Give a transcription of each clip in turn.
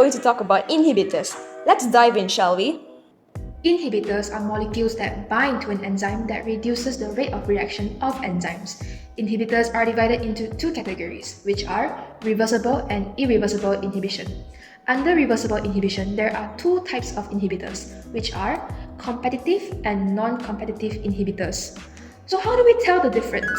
going to talk about inhibitors. Let's dive in, shall we? Inhibitors are molecules that bind to an enzyme that reduces the rate of reaction of enzymes. Inhibitors are divided into two categories, which are reversible and irreversible inhibition. Under reversible inhibition, there are two types of inhibitors, which are competitive and non-competitive inhibitors. So how do we tell the difference?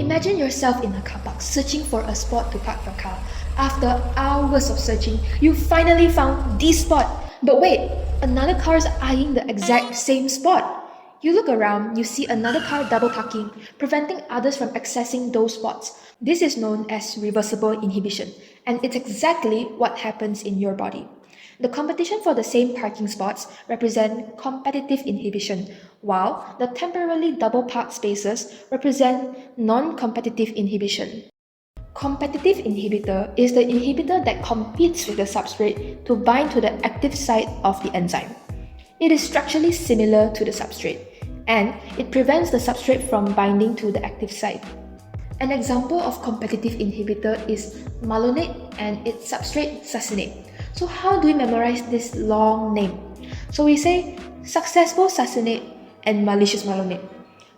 Imagine yourself in a car park searching for a spot to park your car. After hours of searching, you finally found this spot. But wait, another car is eyeing the exact same spot. You look around, you see another car double parking, preventing others from accessing those spots. This is known as reversible inhibition, and it's exactly what happens in your body. The competition for the same parking spots represent competitive inhibition, while the temporarily double parked spaces represent non-competitive inhibition. Competitive inhibitor is the inhibitor that competes with the substrate to bind to the active site of the enzyme. It is structurally similar to the substrate, and it prevents the substrate from binding to the active site. An example of competitive inhibitor is malonate and its substrate succinate. So how do we memorize this long name? So we say successful succinate and malicious malonate.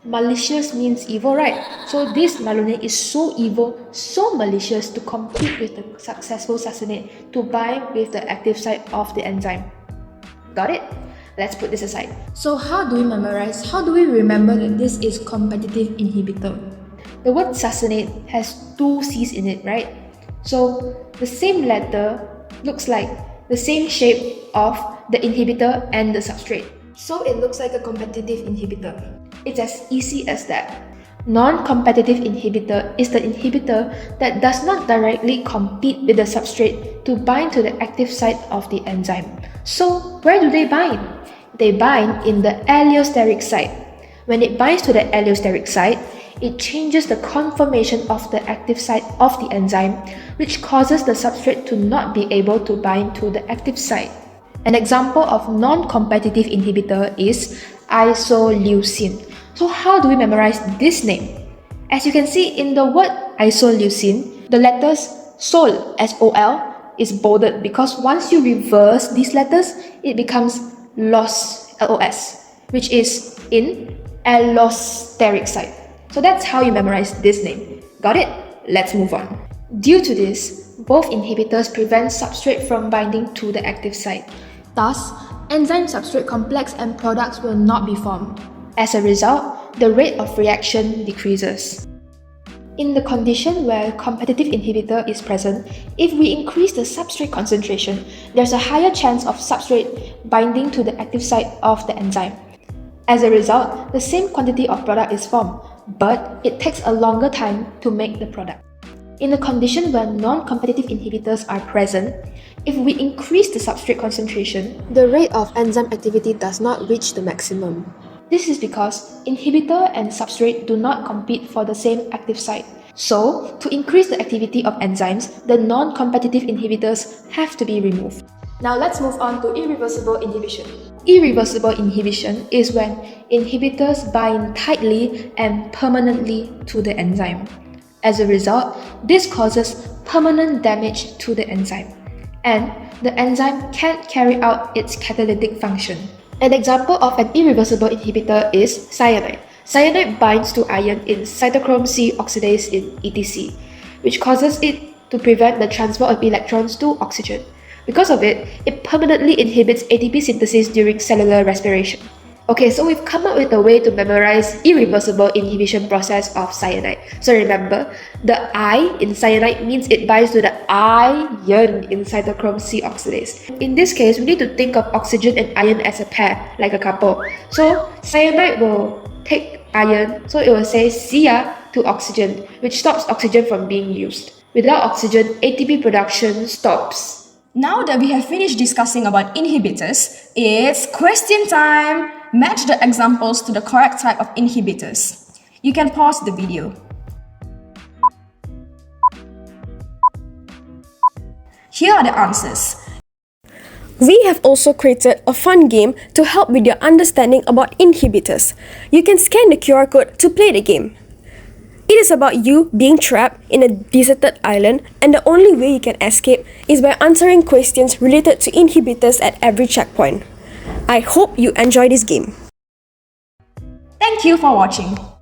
Malicious means evil, right? So this malonate is so evil, so malicious to compete with the successful succinate to bind with the active site of the enzyme. Got it? Let's put this aside. So how do we memorize? How do we remember that this is competitive inhibitor? The word succinate has two C's in it, right? So the same letter looks like the same shape of the inhibitor and the substrate. So it looks like a competitive inhibitor. It's as easy as that. Non-competitive inhibitor is the inhibitor that does not directly compete with the substrate to bind to the active site of the enzyme. So where do they bind? They bind in the allosteric site. When it binds to the allosteric site, it changes the conformation of the active site of the enzyme, which causes the substrate to not be able to bind to the active site. An example of non-competitive inhibitor is isoleucine. So how do we memorize this name? As you can see in the word isoleucine, the letters SOL, S-O-L, is bolded because once you reverse these letters, it becomes LOS, L-O-S, which is in allosteric site. So that's how you memorize this name. Got it? Let's move on. Due to this, both inhibitors prevent substrate from binding to the active site. Thus, enzyme-substrate complex and products will not be formed. As a result, the rate of reaction decreases. In the condition where competitive inhibitor is present, if we increase the substrate concentration, there's a higher chance of substrate binding to the active site of the enzyme. As a result, the same quantity of product is formed, but it takes a longer time to make the product. In a condition where non-competitive inhibitors are present, if we increase the substrate concentration, the rate of enzyme activity does not reach the maximum. This is because inhibitor and substrate do not compete for the same active site. So, to increase the activity of enzymes, the non-competitive inhibitors have to be removed. Now let's move on to irreversible inhibition. Irreversible inhibition is when inhibitors bind tightly and permanently to the enzyme. As a result, this causes permanent damage to the enzyme, and the enzyme can't carry out its catalytic function. An example of an irreversible inhibitor is cyanide. Cyanide binds to iron in cytochrome C oxidase in ETC, which causes it to prevent the transfer of electrons to oxygen. Because of it, it permanently inhibits ATP synthesis during cellular respiration. Okay, so we've come up with a way to memorize irreversible inhibition process of cyanide. So remember, the I in cyanide means it binds to the iron in cytochrome C oxidase. In this case, we need to think of oxygen and iron as a pair, like a couple. So cyanide will take iron, so it will say Cia to oxygen, which stops oxygen from being used. Without oxygen, ATP production stops. Now that we have finished discussing about inhibitors, it's question time! Match the examples to the correct type of inhibitors. You can pause the video. Here are the answers. We have also created a fun game to help with your understanding about inhibitors. You can scan the QR code to play the game. It It is about you being trapped in a deserted island, and the only way you can escape is by answering questions related to inhibitors at every checkpoint. I hope you enjoy this game. Thank you for watching.